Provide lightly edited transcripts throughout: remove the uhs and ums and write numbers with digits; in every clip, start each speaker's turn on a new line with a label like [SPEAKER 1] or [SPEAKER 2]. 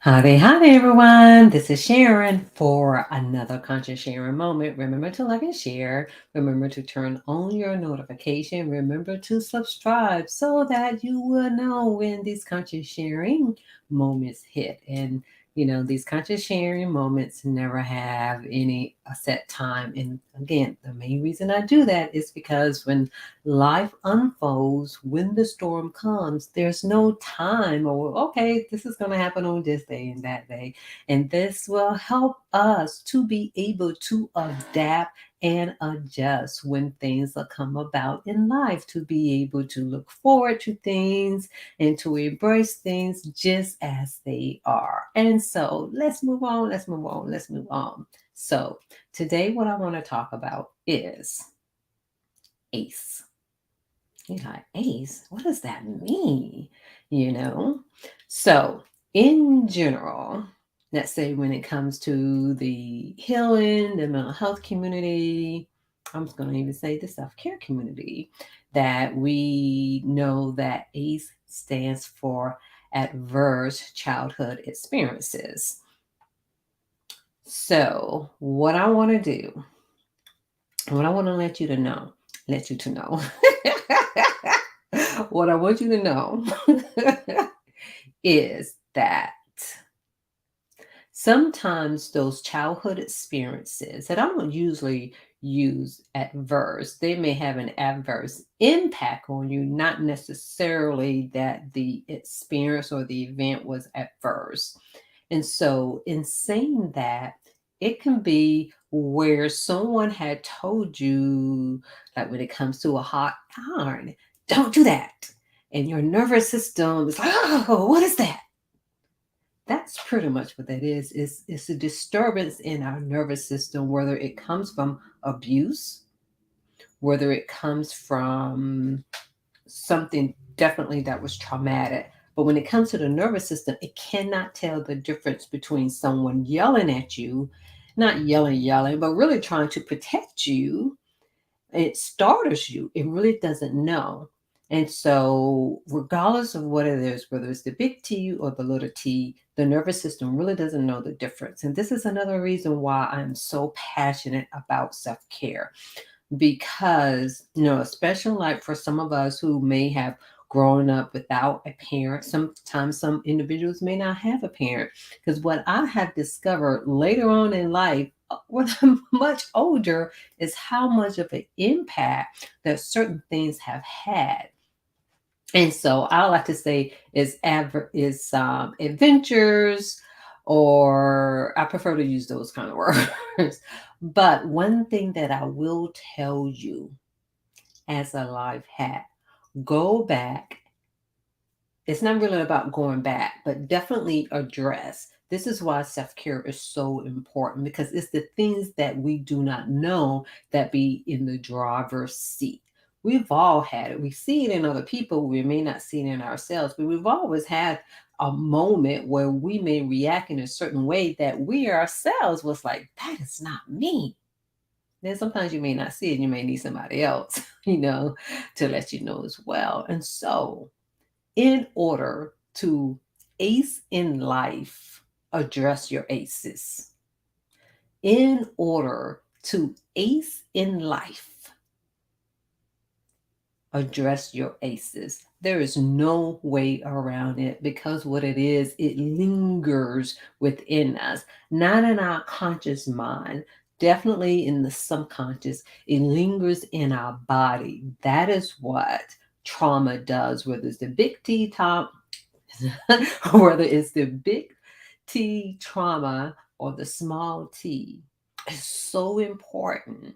[SPEAKER 1] Howdy, everyone. This is Sharon for another conscious sharing moment. Remember to like and share. Remember to turn on your notification. Remember to subscribe so that you will know when these conscious sharing moments hit. And these conscious sharing moments never have any set time. And again, the main reason I do that is because when life unfolds, when the storm comes, there's no time or, okay, this is going to happen on this day and that day. And this will help us to be able to adapt and adjust when things will come about in life, to be able to look forward to things and to embrace things just as they are. And so let's move on. So today, what I want to talk about is ACE. You're like, ACE, what does that mean? You know? So, in general, let's say when it comes to the healing, the mental health community, I'm just going to even say the self care community, that we know that ACE stands for adverse childhood experiences. So, what I want to do, what I want to let you to know, what I want you to know is that sometimes those childhood experiences that I don't usually use adverse, they may have an adverse impact on you, not necessarily that the experience or the event was adverse. And so, in saying that, it can be where someone had told you, like when it comes to a hot iron, don't do that. And your nervous system is like, oh, what is that? That's pretty much what that is. It's a disturbance in our nervous system, whether it comes from abuse, whether it comes from something definitely that was traumatic. But when it comes to the nervous system, it cannot tell the difference between someone yelling at you, not yelling, but really trying to protect you. It startles you. It really doesn't know. And so, regardless of what it is, whether it's the big T or the little t, the nervous system really doesn't know the difference. And this is another reason why I'm so passionate about self care, because especially like for some of us who may have grown up without a parent, sometimes some individuals may not have a parent, because what I have discovered later on in life, when I'm much older, is how much of an impact that certain things have had. And so I like to say is adventures, or I prefer to use those kind of words. But one thing that I will tell you as a life hack, go back. It's not really about going back, but definitely address. This is why self care is so important, because it's the things that we do not know that be in the driver's seat. We've all had it. We see it in other people. We may not see it in ourselves, but we've always had a moment where we may react in a certain way that we ourselves was like, that is not me. Then sometimes you may not see it. You may need somebody else, to let you know as well. And so, in order to ace in life, address your aces. In order to ace in life, address your aces. There is no way around it, because what it is, it lingers within us, not in our conscious mind, definitely in the subconscious. It lingers in our body. That is what trauma does, whether it's the big T top, whether it's the big T trauma or the small t. It's so important.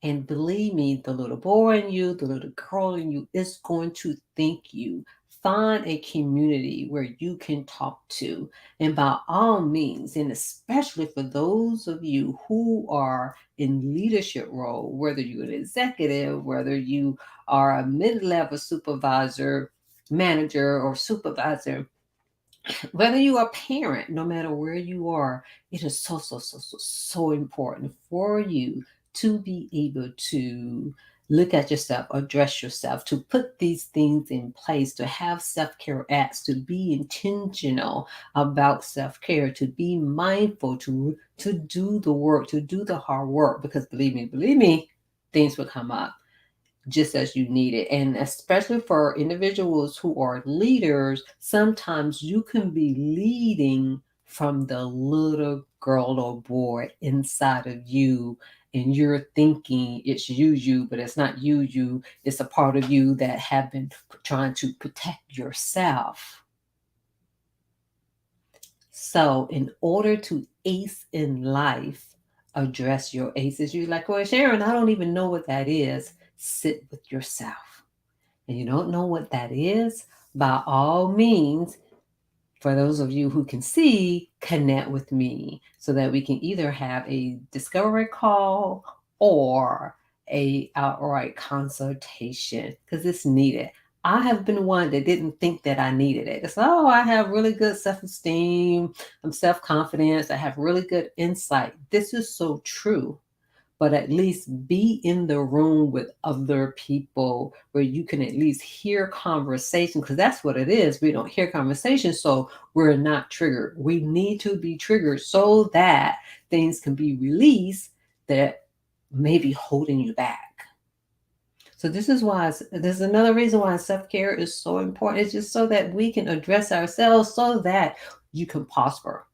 [SPEAKER 1] And believe me, the little boy in you, the little girl in you is going to thank you. Find a community where you can talk to. And by all means, and especially for those of you who are in leadership role, whether you're an executive, whether you are a mid-level supervisor, manager, or supervisor, whether you are a parent, no matter where you are, it is so important for you to be able to look at yourself, address yourself, to put these things in place, to have self care acts, to be intentional about self care, to be mindful, to do the work, to do the hard work. Because believe me, things will come up just as you need it. And especially for individuals who are leaders, sometimes you can be leading from the little girl or boy inside of you. And you're thinking it's you, but it's not you. It's a part of you that have been trying to protect yourself. So, in order to ace in life, address your aces. You're like, well, Sharon, I don't even know what that is. Sit with yourself. And you don't know what that is, by all means, for those of you who can see, connect with me so that we can either have a discovery call or a outright consultation, because it's needed. I have been one that didn't think that I needed it. It's, oh, I have really good self-esteem, I'm self-confidence, I have really good insight. This is so true, but at least be in the room with other people where you can at least hear conversation, because that's what it is. We don't hear conversation, so we're not triggered. We need to be triggered so that things can be released that may be holding you back. So this is another reason why self-care is so important. It's just so that we can address ourselves, so that you can prosper,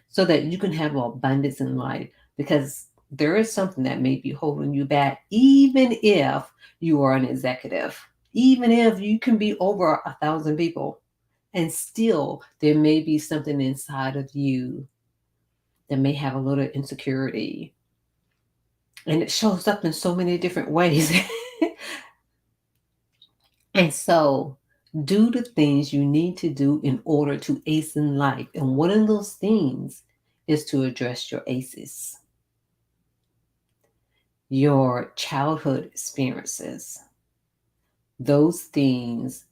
[SPEAKER 1] so that you can have abundance in life, because there is something that may be holding you back, even if you are an executive, even if you can be over 1,000 people, and still there may be something inside of you that may have a little insecurity, and it shows up in so many different ways. And so do the things you need to do in order to ace in life. And one of those things is to address your aces, your childhood experiences. Those things,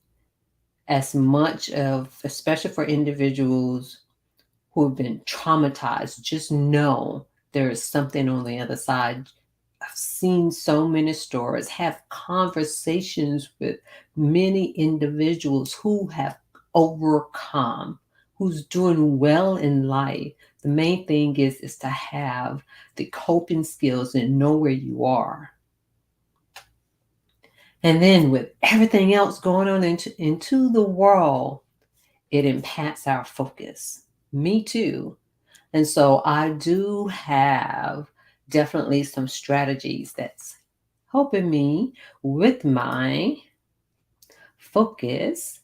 [SPEAKER 1] as much of, especially for individuals who have been traumatized, just know there is something on the other side. I've seen so many stories, have conversations with many individuals who have overcome, who's doing well in life. The main thing is to have the coping skills and know where you are. And then with everything else going on into the world, it impacts our focus. Me too. And so I do have definitely some strategies that's helping me with my focus.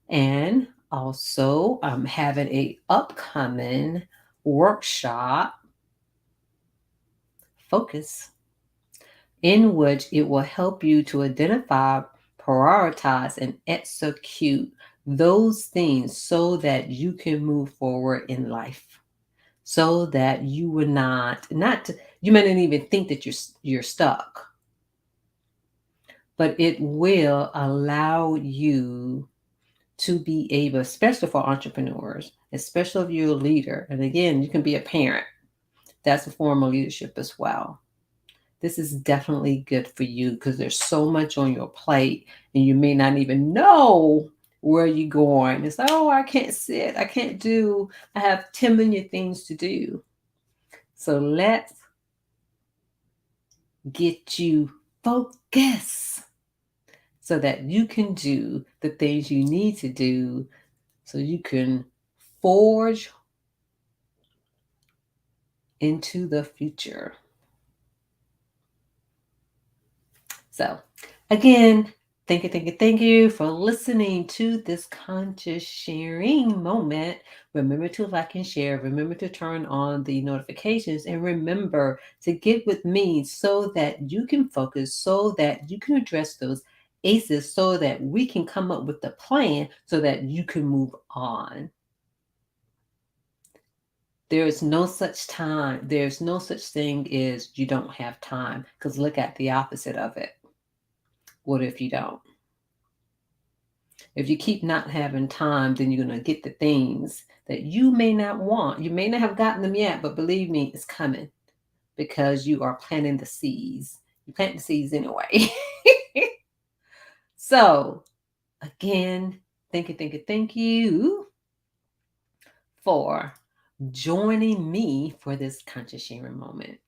[SPEAKER 1] And also I'm having a upcoming workshop, focus, in which it will help you to identify, prioritize, and execute those things so that you can move forward in life. So that you would not you may not even think that you're stuck, but it will allow you to be able, especially for entrepreneurs, especially if you're a leader. And again, you can be a parent. That's a form of leadership as well. This is definitely good for you because there's so much on your plate and you may not even know where you're going. It's like, oh, I can't sit, I can't do, I have 10 million things to do. So let's get you focused so that you can do the things you need to do so you can forge into the future. So, again, thank you for listening to this conscious sharing moment. Remember to like and share. Remember to turn on the notifications. And remember to get with me so that you can focus, so that you can address those aces, so that we can come up with the plan so that you can move on. There is no such time. There's no such thing as you don't have time, because look at the opposite of it. What if you don't? If you keep not having time, then you're going to get the things that you may not want. You may not have gotten them yet, but believe me, it's coming because you are planting the seeds. You plant the seeds anyway. So, again, thank you for joining me for this conscious sharing moment.